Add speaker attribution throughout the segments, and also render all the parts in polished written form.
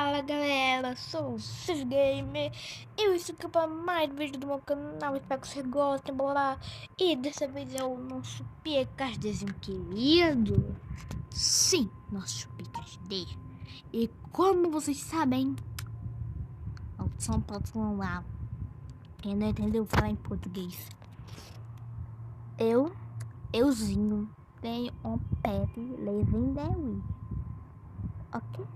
Speaker 1: Fala galera, sou o Sif Gamer. Eu estou aqui para mais um vídeo do meu canal. Espero que vocês gostem, bora. E dessa vez é o nosso PKXDzinho querido. Sim, nosso PKXD. E como vocês sabem, o som pode lá. Quem não entendeu falar em português. Euzinho, tenho um pet legendary. Ok?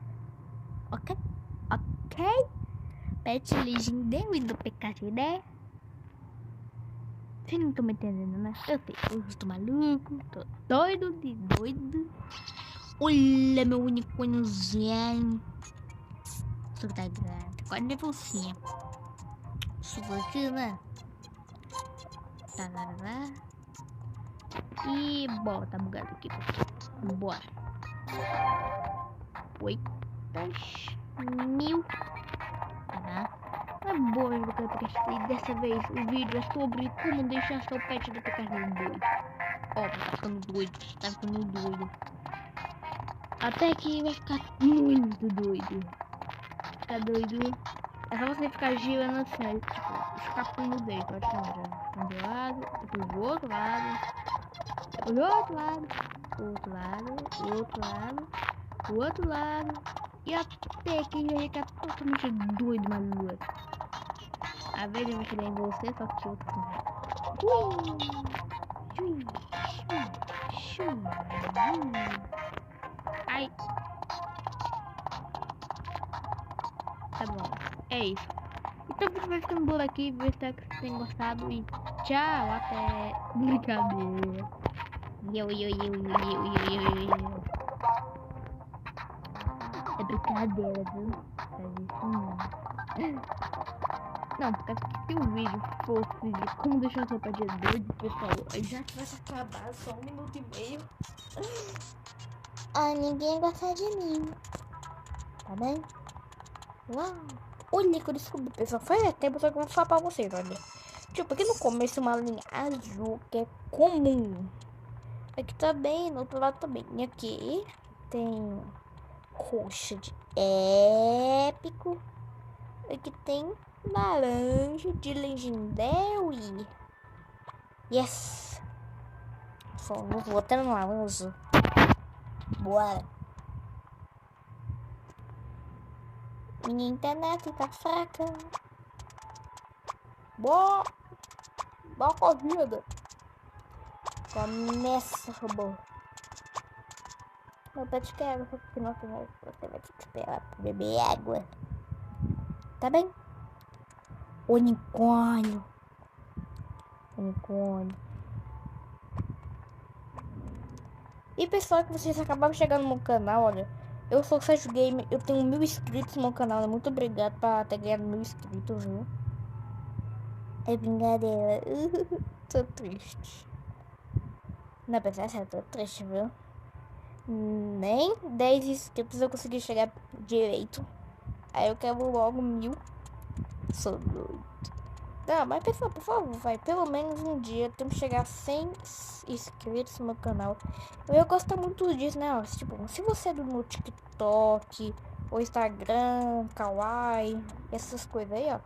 Speaker 1: Pet legendary do PKXD. Vocês não estão me entendendo, né? Eu sei, eu estou maluco, tô doido de doido. Olha meu unicórniozinho. Só que tá grande, quase nem você. Subo aqui, né? Tá. E bora, tá bugado aqui. Bora. 8.000. Tá. É boa do PKXD. E dessa vez o vídeo é sobre como deixar seu pet do PKXD doido. Ó, tá ficando doido. Até que vai ficar muito doido. Ficar doido. É só você ficar girando assim, tipo, escapando dele. Pode chamar, já. De um lado, depois do outro lado. Depois do outro lado. Do outro lado. E até que ele fica totalmente doido, maluco. Às vezes ele vai chegar em você, só que outro. Ai. Tá bom. É isso. Então o vídeo vai ficando por aqui. Espero que vocês tenham gostado. E tchau. Até. Brincadeira. É brincadeira, viu? Faz isso não, porque se o vídeo fosse de como deixar seu pé de doido, pessoal, já tivesse acabado só 1 minuto e meio. Ah, ninguém gosta de mim. Tá bem? Uau! Olha que eu descobri, pessoal. Faz tempo só que eu vou falar pra vocês, olha. Tipo, aqui no começo uma linha azul que é comum. Aqui tá bem, no outro lado também. E aqui tem roxa de épico. Aqui tem laranja de legendary. Yes! Só não vou até no laranja. Bora! Minha internet tá fraca. Boa corrida. Começa, robô. Meu pet quer, porque não tem mais. Você vai ter que esperar pra beber água. Tá bem? Unicórnio. E pessoal, que vocês acabaram chegando no meu canal, olha. Eu sou o Sérgio Gamer, eu tenho 1000 inscritos no meu canal. Muito obrigado por ter ganhado 1000 inscritos, viu? É brincadeira. Tô triste. Não, pessoal, eu tô triste, viu? Nem 10 inscritos eu consegui chegar direito. Aí eu quero logo 1000. Sou doido. Não, mas pessoal, por favor, vai. Pelo menos um dia temos que chegar a 100 inscritos no meu canal. Eu gosto muito disso, né? Tipo, se você é do meu TikTok, ou Instagram, Kawaii, essas coisas aí, ó.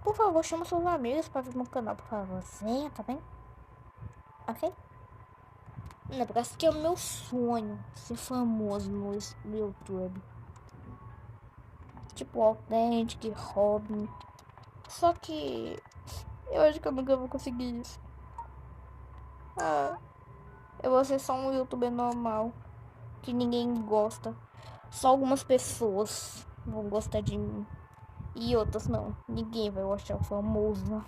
Speaker 1: Por favor, chama seus amigos pra ver meu canal, por favor. Venha, tá bem? Ok? Não, porque esse aqui é o meu sonho, ser famoso no YouTube. Tipo, Authentic, Robin. Só que eu acho que eu nunca vou conseguir isso. Ah, eu vou ser só um youtuber normal, que ninguém gosta. Só algumas pessoas vão gostar de mim. E outras não. Ninguém vai gostar famoso.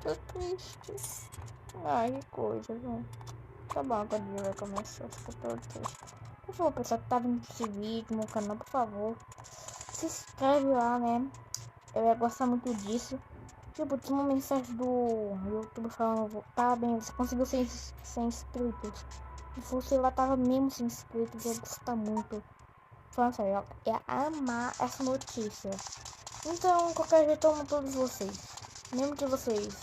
Speaker 1: Tô triste. Ai, que coisa, viu? Tá bom, agora ele vai começar. Eu tô triste. Por favor, pessoal que tá vendo esse vídeo no meu canal, por favor, se inscreve lá, né? Eu ia gostar muito disso. Tipo, tinha uma mensagem do YouTube falando, parabéns, você conseguiu 100 inscritos. E você lá tava mesmo sem inscritos, eu ia gostar muito. Falando sério, eu ia amar essa notícia. Então, qualquer jeito, eu amo todos vocês. Mesmo que vocês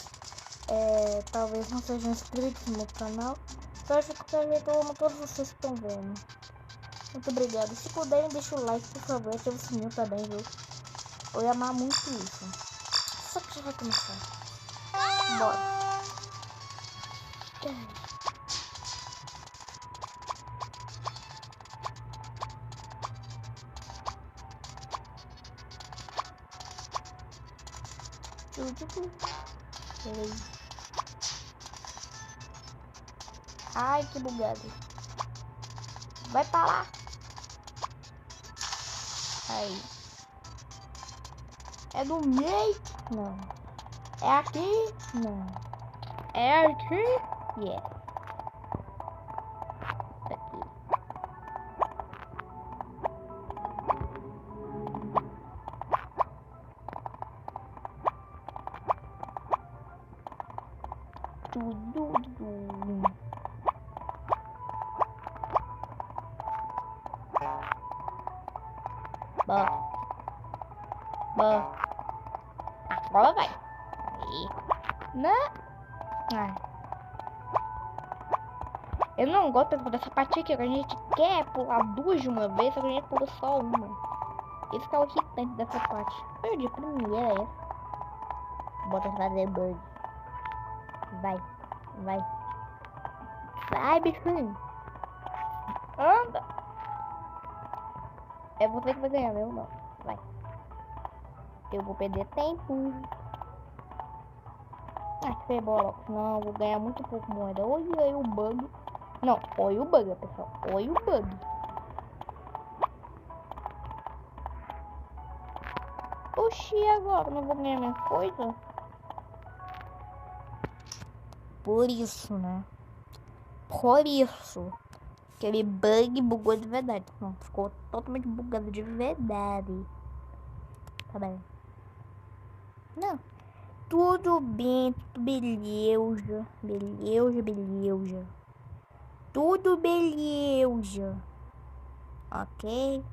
Speaker 1: talvez não sejam inscritos no meu canal, então de qualquer jeito, eu amo todos vocês que estão vendo. Muito obrigado. Se puderem, deixa o like, por favor. Ativa o sininho também, viu? Eu ia amar muito isso. Só que já vai começar. Bora. Ai, que bugado. Vai pra lá. Aí. É do meio? Não. É aqui? Não. É aqui? Yeah. Aqui. Tudo. Bora. Agora vai. Aí. Né? Ai. Eu não gosto dessa parte aqui, que a gente quer pular duas de uma vez, só que a gente pula só uma. Esse que é o irritante dessa parte. Eu de primeira é essa. Bota fazer bug. Vai. Vai, bichinho. Anda. É você que vai ganhar, eu não. Vai. Eu vou perder tempo. Ah, que foi bola. Não, vou ganhar muito pouco moeda. Olha aí o bug. Não, olha o bug, pessoal. Olha o bug. Oxi, agora não vou ganhar minha coisa? Por isso, né? Por isso. Aquele bug bugou de verdade. Não, ficou totalmente bugado de verdade. Tá bem. Não. Tudo bem, tudo beleza. Beleza. Tudo beleza. Ok?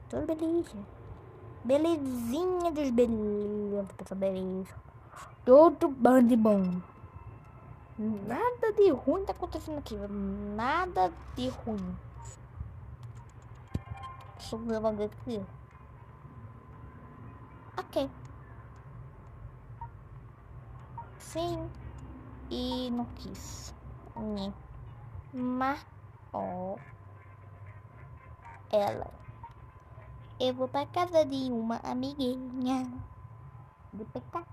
Speaker 1: Tudo beleza. Belezinha dos beleza, pessoal, beleza. Tudo bom de bom. Nada de ruim tá acontecendo aqui. Nada de ruim. Deixa eu ver uma coisa aqui. Ok. Sim. E não quis. Né. Mas, ó. Ela. Eu vou pra casa de uma amiguinha. De pecar.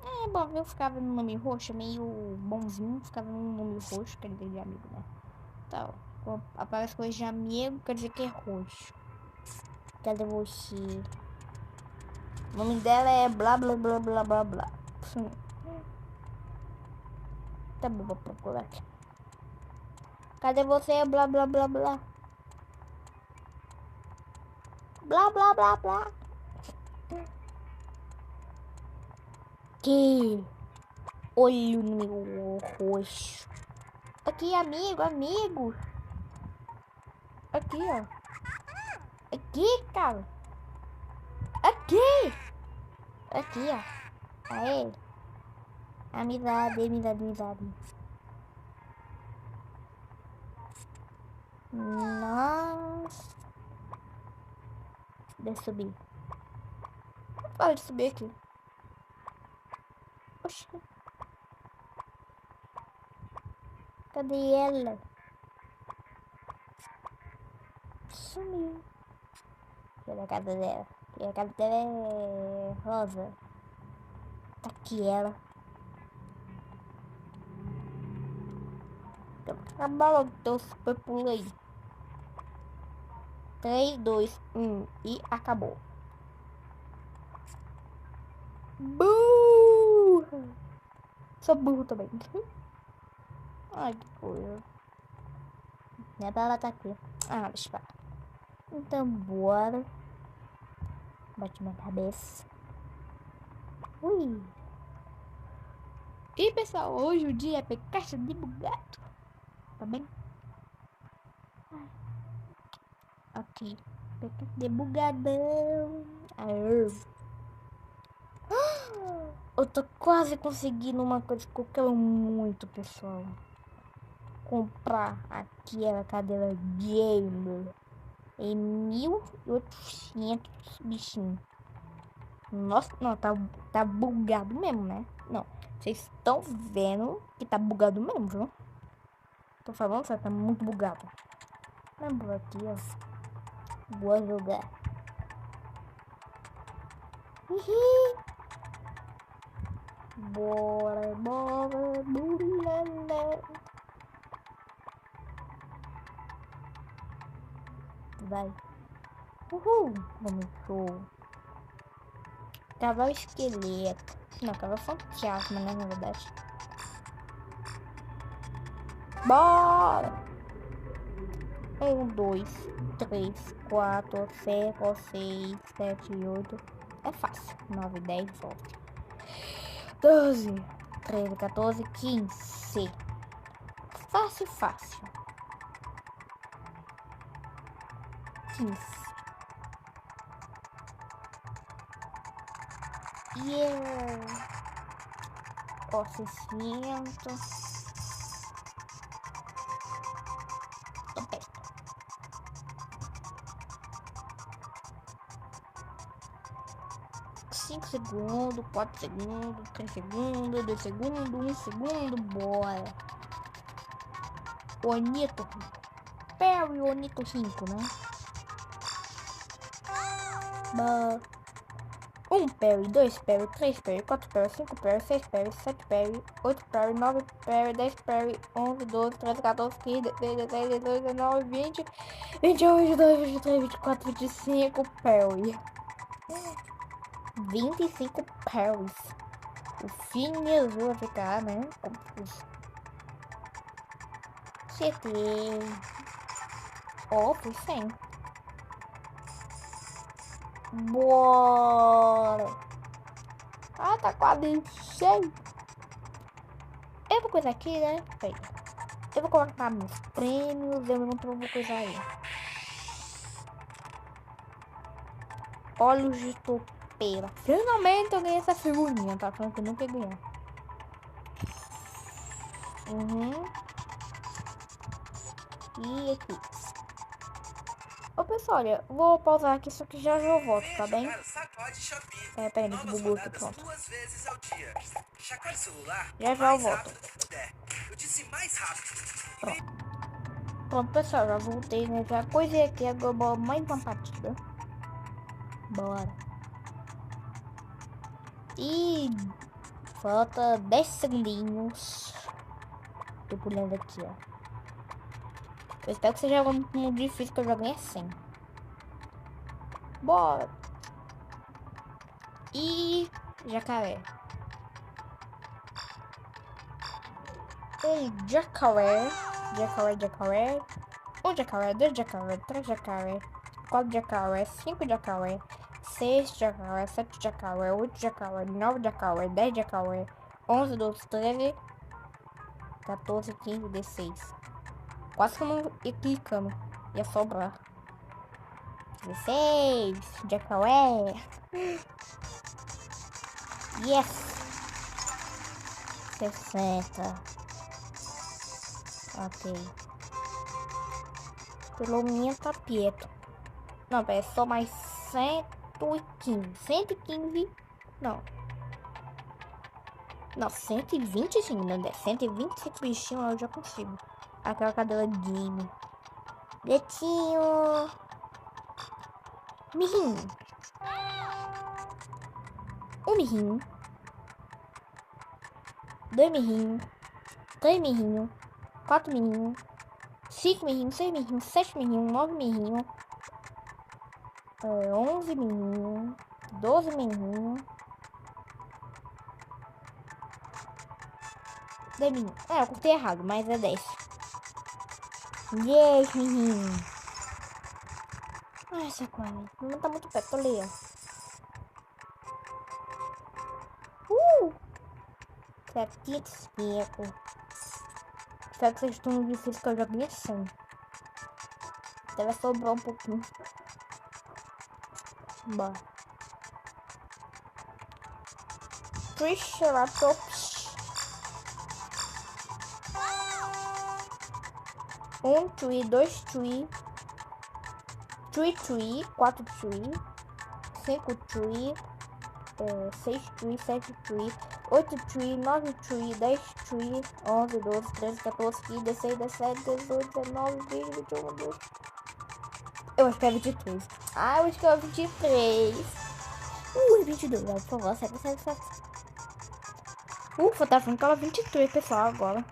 Speaker 1: É bom, eu ficava no nome roxo, meio bonzinho. Ficava no nome roxo, quer dizer, de amigo, né? Tá, ó. Aparece coisa de amigo, quer dizer que é roxo. Cadê você? O nome dela é blá blá blá blá blá blá. Tá bom, vou procurar aqui. Cadê você? Blá blá blá blá. Blá blá blá blá. Que olho no meu rosto. Aqui, amigo. Aqui, ó. Aqui, cara. Aqui, ó. Aê. Amizade. Nossa. Deixa eu subir. Pode subir aqui. Oxi. Cadê ela? Sumiu. Cadê a casa dela? A casa dela é rosa. Tá aqui ela. Acabou logo teu super pulo aí. 3, 2, 1 e acabou. Burro! Sou burro também. Ai, que coisa. Minha bala tá aqui. Ah, deixa eu falar. Então, bora. Bate minha cabeça. Ui. E pessoal, hoje o dia é caixa de bugado. Tá bem? Ai. Aqui. Caixa de bugadão. Aê. Eu tô quase conseguindo uma coisa que eu quero muito, pessoal. comprar aquela cadeira gamer em 1.800 bichinho. Nossa, não, tá bugado mesmo, né? Não, vocês estão vendo que tá bugado mesmo, viu? Tô falando, tá muito bugado. Vamos aqui, ó. Vou jogar. Bora, burlanda. Vai. Uhul. Começou. Cavalo esqueleto. Não, cavalo fantasma, né, na verdade. Bora! 1, 2, 3, 4, 5, 6, 7, 8. É fácil. 9, 10, 11, 12, 13, 14, 15. Fácil, fácil. 15. Yeah. Ó, 60. Tô perto. 5 segundos, 4 segundos, 3 segundos, 2 segundos, 1 segundo, bora. Onito. Perry Onito 5, né? 1 Perry, 2 Perry, 3 Perry, 4 Perry, 5 Perry, 6 Perry, 7 Perry, 8 Perry, 9 Perry, 10 Perry, 11, 12, 13, 14, 15, 16, 17, 18, 19, 20, 21, 22, 23, 24, 25 Perry. 25 Perrys. O Fini azul vai ficar, né? Confuso. Acertei. Ó, fui 100. Bora. Ah, tá quase 100. Eu vou coisar aqui, né? Peraí. Eu vou colocar meus prêmios. Eu não vou coisar aí. Olhos de topeira. Finalmente eu ganhei essa figurinha. Tá falando que eu nunca ganhei. E aqui. Ô pessoal, olha, vou pausar aqui, só que já eu volto, tá bem? Peraí, que bugou aqui, pronto. Já eu volto. Pronto. Pronto, pessoal, já voltei, né? Já coisei aqui, agora mais uma partida. Bora. E falta 10 segundinhos. Tô pulando aqui, ó. Eu espero que seja muito difícil, que eu já ganhei 100. Bora. E jacaré. Um jacaré. Jacaré. Um jacaré, 2 jacaré, 3 jacaré, 4 jacaré, 5 jacaré, 6 jacaré, 7 jacaré, 8 jacaré, 9 jacaré, 10 jacaré, 11, 12, 13, 14, 15, 16. Quase que eu não ia clicando. Ia sobrar. 16 jacaré. Yes. 60. Ok. Pelo menos tá perto. Não, pera, é só mais 115. 115. Não. Não, 120 sim, não der. 125 bichinhos eu já consigo. Aquela cadeira game. Gatinho. Mirim. Um mirim. 2 mirim. 3 mirim. 4 mirim. 5 mirim. 6 mirim. 7 mirim. 9 mirim. 11 mirim. 12 mirim. 10 mirim. Ah, eu contei errado, mas é 10. 10 mirim. Ai, essa quase. Não tá muito perto, ali, ó. 75. Espero que vocês estão difíceis, que eu já ganhei 100. Deve sobrar um pouquinho. Bora. Triceratops. 1 tree, 2 tree, 3 tree, 4 tree, 5 tree, 6 tree, 7 tree, 8 tree, 9 tree, 10 tree, 11, 12, 13, 14, 15, 16, 17, 18, 19, 20, 21, 22. Eu acho que é 23. Ah, eu acho que é 23. É 22, por favor, segue, segue, segue. Ufa, tá falando que ela é 23, pessoal, agora.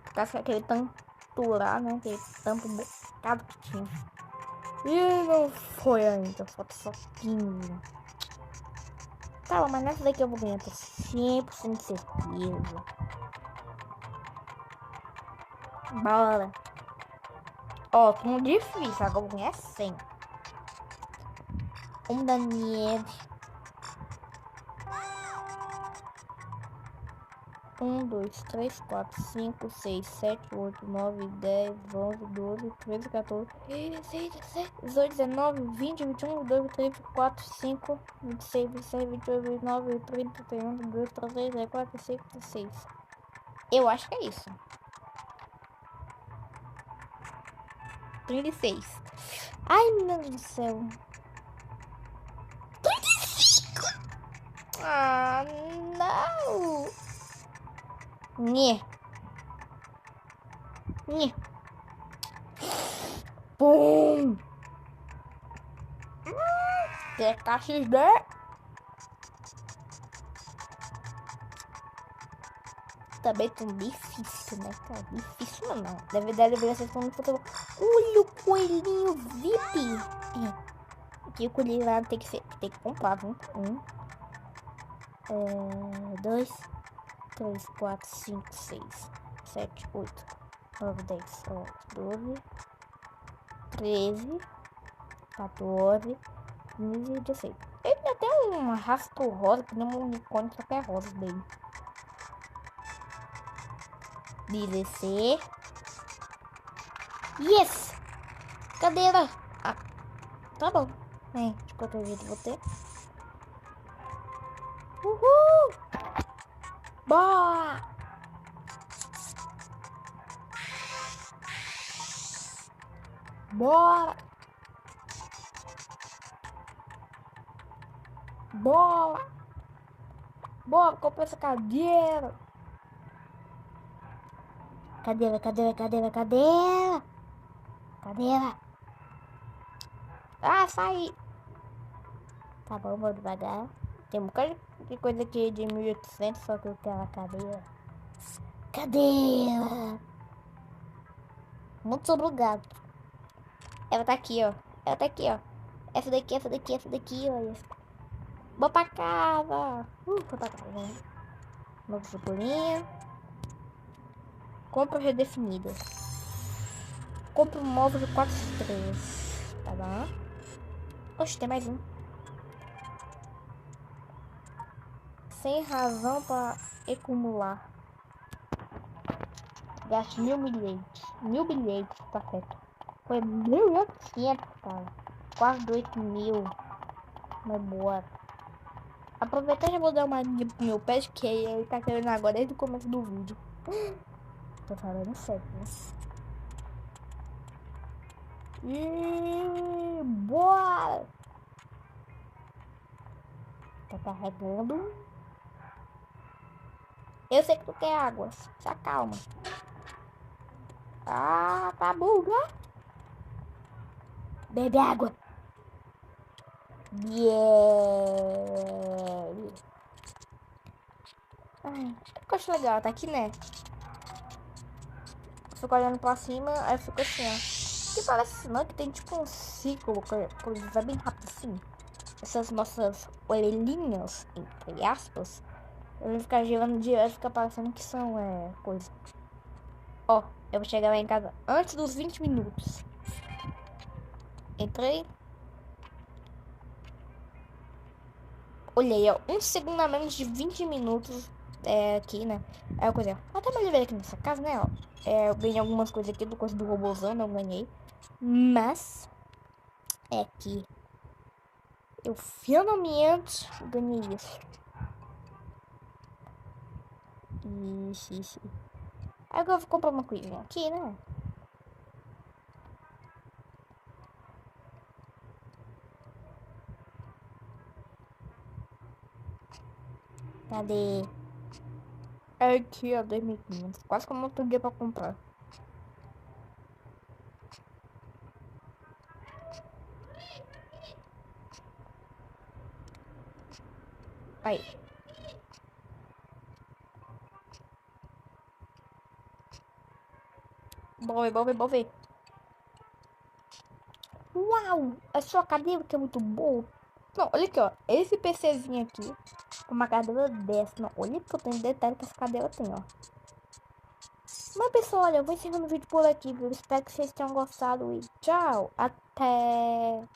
Speaker 1: Por causa que aquele tanto lá, né? Aquele tanto bocado que tinha. E não foi ainda, falta só 15. Tá, mas nessa daqui eu vou ganhar, tô 100% de certeza. Bora. Ó, tô difícil, agora eu vou ganhar 100. Da neve. 1, 2, 3, 4, 5, 6, 7, 8, 9, 10, 11, 12, 13, 14, 16, 17, 18, 19, 20, 21, 22, 23, 24, 25, 26, 27, 28, 29, 30, 31, 32, 33, 34, 35, 36. Eu acho que é isso. 36. Ai, meu Deus do céu. 35! Ah, não! Nhê. Nhê. Pum! TKXD. Também tão difícil, né, cara? Difícil não. Na verdade, deveria ser como futebol. Olha o coelhinho VIP. Aqui o coelhinho lá tem que comprar, viu? 2, 3, 4, 5, 6, 7, 8, 9, 10, 11, 12, 13, 14, 15 e 16. Ele tem até um rastro rosa, que nem um unicórnio, só que é rosa dele. 16. Yes! Cadeira! Ah, tá bom. De qualquer jeito vou ter. Uhul! Bora! Bora! Bora! Bora, compra essa cadeira! Cadeira, cadeira, cadeira, cadeira! Cadeira! Ah, saí! Tá bom, vou devagar. Tem um bocado de coisa aqui de 1800, só que eu quero a cadeira. Cadeira! Muito obrigado. Ela tá aqui, ó. Ela tá aqui, ó. Essa daqui, essa daqui, essa daqui, olha. Vou pra casa. Vou pra casa. Novo figurinha. Compra redefinida. Compra um móvel de 4 estrelas. Tá bom? Oxe, tem mais um. Sem razão pra acumular. Gaste 1000 bilhetes. 1000 bilhetes, tá certo. Foi 1.800, cara. Quase 8.000. Mas boa. Aproveitar e já vou dar uma linha pro meu pé, que ele tá querendo agora desde o começo do vídeo. Tô falando sério, né? E bora! Tá carregando. Eu sei que tu quer água. Se acalma. Ah, tá buga. Bebe água. Yeah. Ai, eu acho legal, tá aqui, né? Eu fico olhando pra cima, aí eu fico assim, ó. Que parece não que tem tipo um ciclo, que vai bem rápido assim. Essas nossas orelhinhas, entre aspas, eu vou ficar girando de e fica parecendo que são coisa. Ó, eu vou chegar lá em casa antes dos 20 minutos. Entrei. Olhei, ó, um segundo a menos de 20 minutos aqui, né? Aí eu coisa, até mais ver aqui nessa casa, né? Ó, eu ganhei algumas coisas aqui do coisa do robôzão, não ganhei. Mas é que eu finalmente ganhei isso. Ixi. Aí agora eu vou comprar uma coisinha aqui, né?
Speaker 2: Cadê?
Speaker 1: É aqui, ó, 2.500. Quase que eu não tenho dinheiro pra comprar. Aí. Bora ver. Uau! A sua cadeira que é muito boa. Não, olha aqui, ó. Esse PCzinho aqui. Uma cadeira dessa. Não, olha que eu tenho detalhe que essa cadeira tem, ó. Mas pessoal, olha, eu vou encerrando o vídeo por aqui, viu? Espero que vocês tenham gostado e tchau. Até.